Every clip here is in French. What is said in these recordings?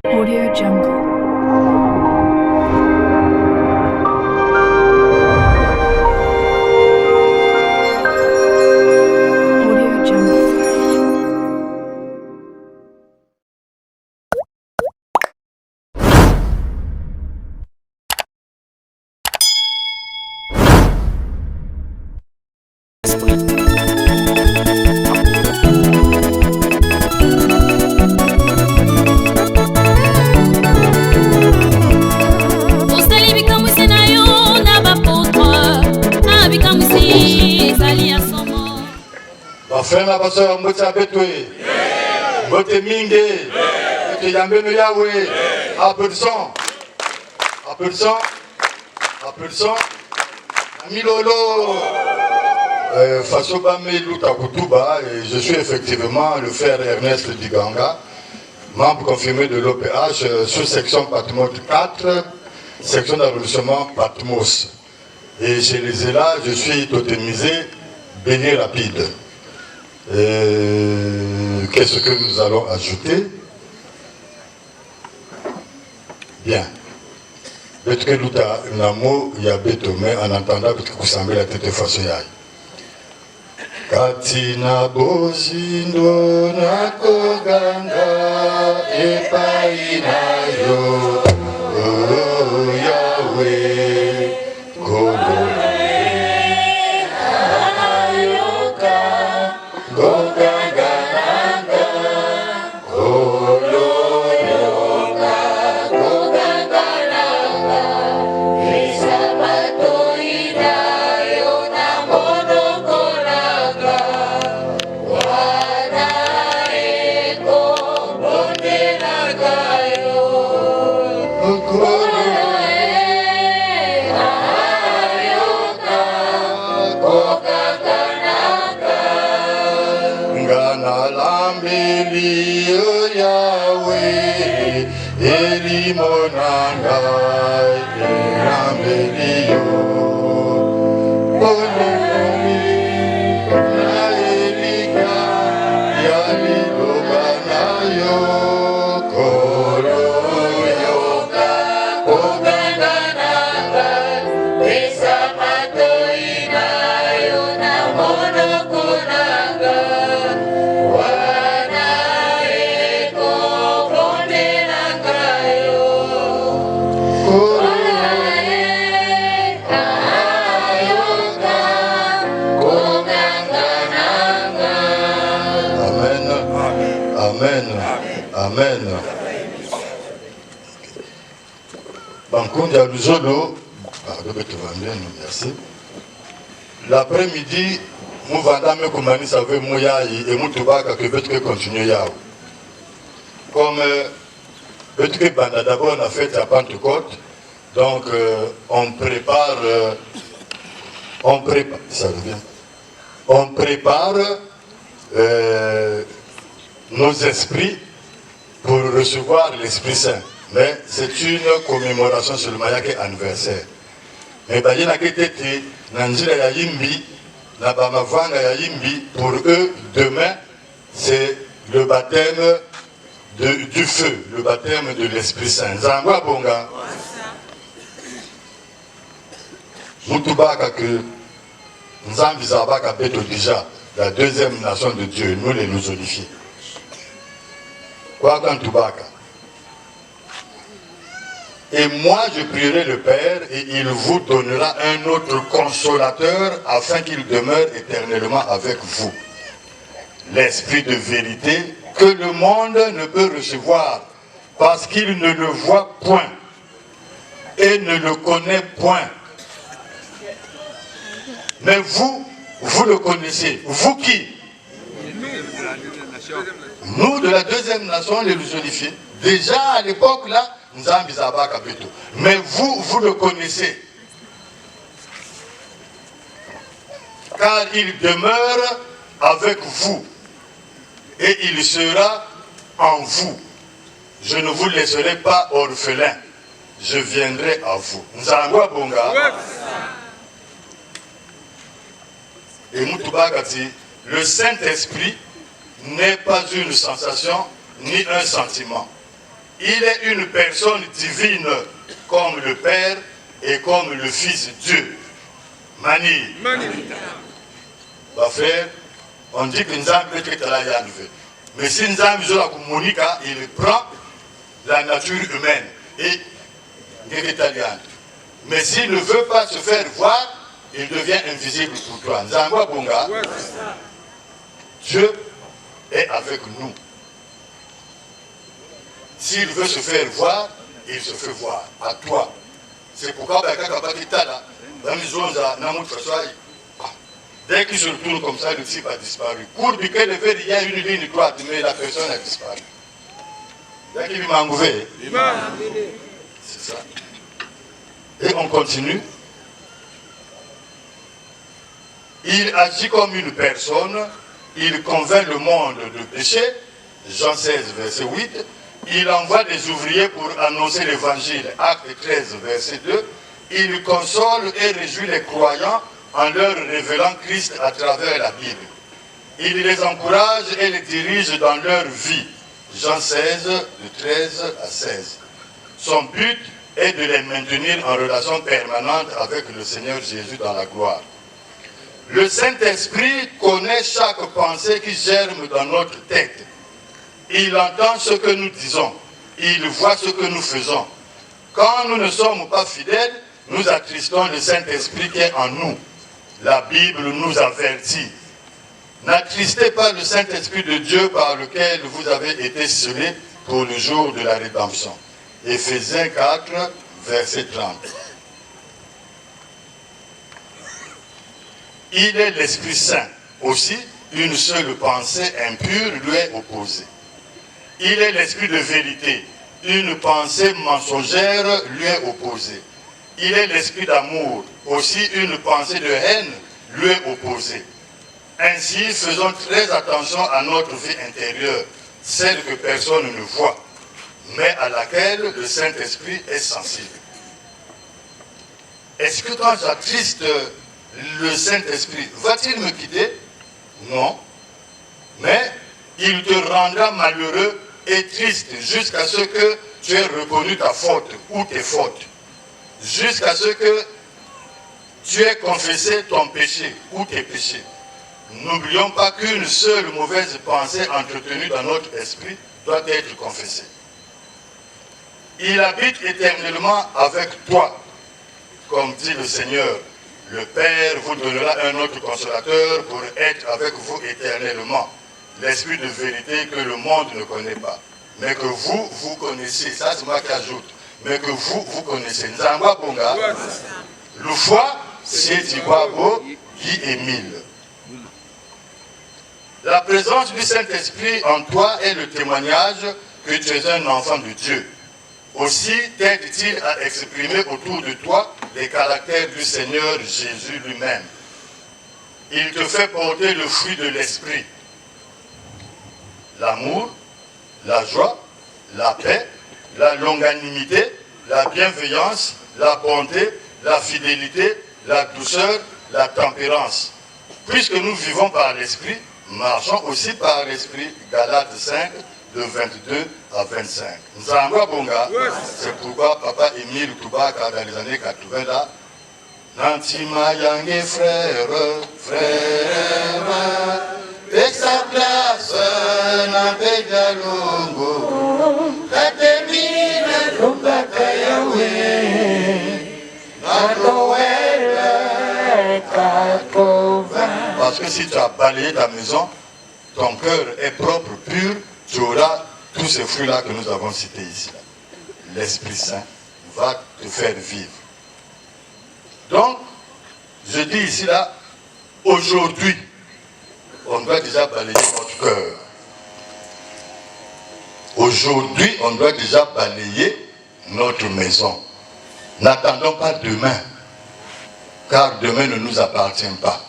Audio Jungle. Audio Jungle. Frère pasteur Mbotsa Betwe, Bote Mingue, Bote Yambeno Yahweh, un peu de sang, un peu de sang, un peu de sang, Amilolo, Fasobame Luta Kutuba, et je suis effectivement le frère Ernest Diganga, membre confirmé de l'OPH, sous-section Patmos 4, section d'arrondissement Patmos. Et chez les ELA, je suis totémisé, béni rapide. Qu'est-ce que nous allons ajouter? Bien. Peut-être que nous avons mais en entendant peut-être que vous semblez la tête de façon. Katina bozindo na koganga epaina yo oh Yahweh kodo. Amen. Bankondia Luzolo, merci. L'après-midi, nous vendons comme nous savons Mouya et Moutouba que peut-être continuer Yao. Comme peut-être que d'abord on a fait à Pentecôte, donc on prépare, ça revient. On prépare nos esprits pour recevoir l'Esprit Saint. Mais c'est une commémoration seulement, il n'y a anniversaire. Mais il y a pour eux, demain, c'est le baptême du feu, le baptême de l'Esprit Saint. Zangwa Bonga. Moutubaka que Nzambizabaka Beto déjà, la deuxième nation de Dieu, nous les nous unifiés. Et moi je prierai le Père et il vous donnera un autre consolateur afin qu'il demeure éternellement avec vous. L'esprit de vérité que le monde ne peut recevoir parce qu'il ne le voit point et ne le connaît point. Mais vous, vous le connaissez. Vous qui? Nous, de la deuxième nation, les unifiés. Déjà à l'époque, là, nous avons mis. Mais vous, vous le connaissez. Car il demeure avec vous. Et il sera en vous. Je ne vous laisserai pas orphelins. Je viendrai à vous. Nzangwa Bonga. Et Moutubagati, le Saint-Esprit n'est pas une sensation ni un sentiment. Il est une personne divine comme le Père et comme le Fils Dieu. Mani. Bah frère, on dit que Nzambe est là. Mais si Nzambe il prend la nature humaine et italien. Mais s'il ne veut pas se faire voir, il devient invisible pour toi. Nzambe Bonga, Dieu est avec nous. S'il veut se faire voir, il se fait voir à toi. C'est pourquoi dès qu'il se retourne comme ça, le type a disparu. Pour qu'il il y a une ligne droite, mais la personne a disparu. Dès qu'il m'a enlevé, c'est ça. Et on continue. Il agit comme une personne, il convainc le monde de péché, Jean 16, verset 8. Il envoie des ouvriers pour annoncer l'évangile, Acte 13, verset 2. Il console et réjouit les croyants en leur révélant Christ à travers la Bible. Il les encourage et les dirige dans leur vie, Jean 16, de 13 à 16. Son but est de les maintenir en relation permanente avec le Seigneur Jésus dans la gloire. Le Saint-Esprit connaît chaque pensée qui germe dans notre tête. Il entend ce que nous disons. Il voit ce que nous faisons. Quand nous ne sommes pas fidèles, nous attristons le Saint-Esprit qui est en nous. La Bible nous avertit. N'attristez pas le Saint-Esprit de Dieu par lequel vous avez été scellés pour le jour de la rédemption. Éphésiens 4, verset 30. Il est l'Esprit Saint. Aussi, une seule pensée impure lui est opposée. Il est l'Esprit de vérité. Une pensée mensongère lui est opposée. Il est l'Esprit d'amour. Aussi, une pensée de haine lui est opposée. Ainsi, faisons très attention à notre vie intérieure, celle que personne ne voit, mais à laquelle le Saint-Esprit est sensible. Est-ce que quand j'attriste le Saint-Esprit, va-t-il me quitter? Non. Mais il te rendra malheureux et triste jusqu'à ce que tu aies reconnu ta faute ou tes fautes. Jusqu'à ce que tu aies confessé ton péché ou tes péchés. N'oublions pas qu'une seule mauvaise pensée entretenue dans notre esprit doit être confessée. Il habite éternellement avec toi, comme dit le Seigneur. Le Père vous donnera un autre consolateur pour être avec vous éternellement. L'esprit de vérité que le monde ne connaît pas. Mais que vous, vous connaissez. Ça, c'est moi qui ajoute. Mais que vous, vous connaissez. Nzamba Bonga. Le foi, c'est Tibabo, Guy Émile. La présence du Saint-Esprit en toi est le témoignage que tu es un enfant de Dieu. Aussi t'aide-t-il à exprimer autour de toi les caractères du Seigneur Jésus lui-même. Il te fait porter le fruit de l'Esprit. L'amour, la joie, la paix, la longanimité, la bienveillance, la bonté, la fidélité, la douceur, la tempérance. Puisque nous vivons par l'Esprit, marchons aussi par l'Esprit. Galates 5, de 22 à 25. Nzamba Bonga, c'est pourquoi Papa Émile Toubaka, dans les années 80, là, Nantima Yangé frère, avec sa place, Nambega Longo, Katemine Toubaka Yahweh, Nanoël, parce que si tu as balayé ta maison, ton cœur est propre, pur, tu auras tous ces fruits-là que nous avons cités ici. L'Esprit Saint va te faire vivre. Donc, je dis ici, là, aujourd'hui, on doit déjà balayer notre cœur. Aujourd'hui, on doit déjà balayer notre maison. N'attendons pas demain, car demain ne nous appartient pas.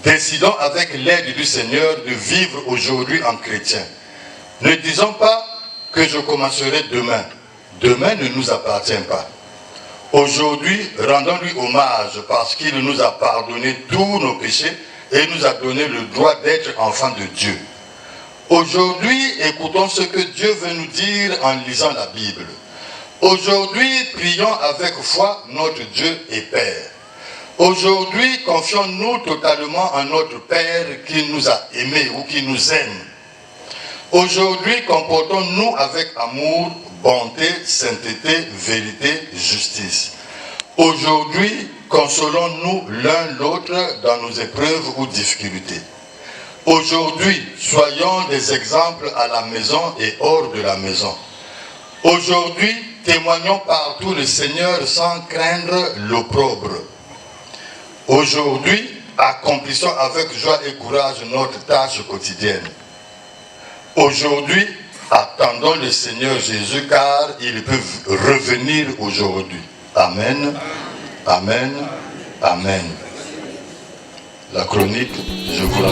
Décidons avec l'aide du Seigneur de vivre aujourd'hui en chrétien. Ne disons pas que je commencerai demain. Demain ne nous appartient pas. Aujourd'hui, rendons-lui hommage parce qu'il nous a pardonné tous nos péchés et nous a donné le droit d'être enfants de Dieu. Aujourd'hui, écoutons ce que Dieu veut nous dire en lisant la Bible. Aujourd'hui, prions avec foi notre Dieu et Père. Aujourd'hui, confions-nous totalement en notre Père qui nous a aimés ou qui nous aime. Aujourd'hui, comportons-nous avec amour, bonté, sainteté, vérité, justice. Aujourd'hui, consolons-nous l'un l'autre dans nos épreuves ou difficultés. Aujourd'hui, soyons des exemples à la maison et hors de la maison. Aujourd'hui, témoignons partout le Seigneur sans craindre l'opprobre. Aujourd'hui, accomplissons avec joie et courage notre tâche quotidienne. Aujourd'hui, attendons le Seigneur Jésus car il peut revenir aujourd'hui. Amen, amen, amen. La chronique, je vous la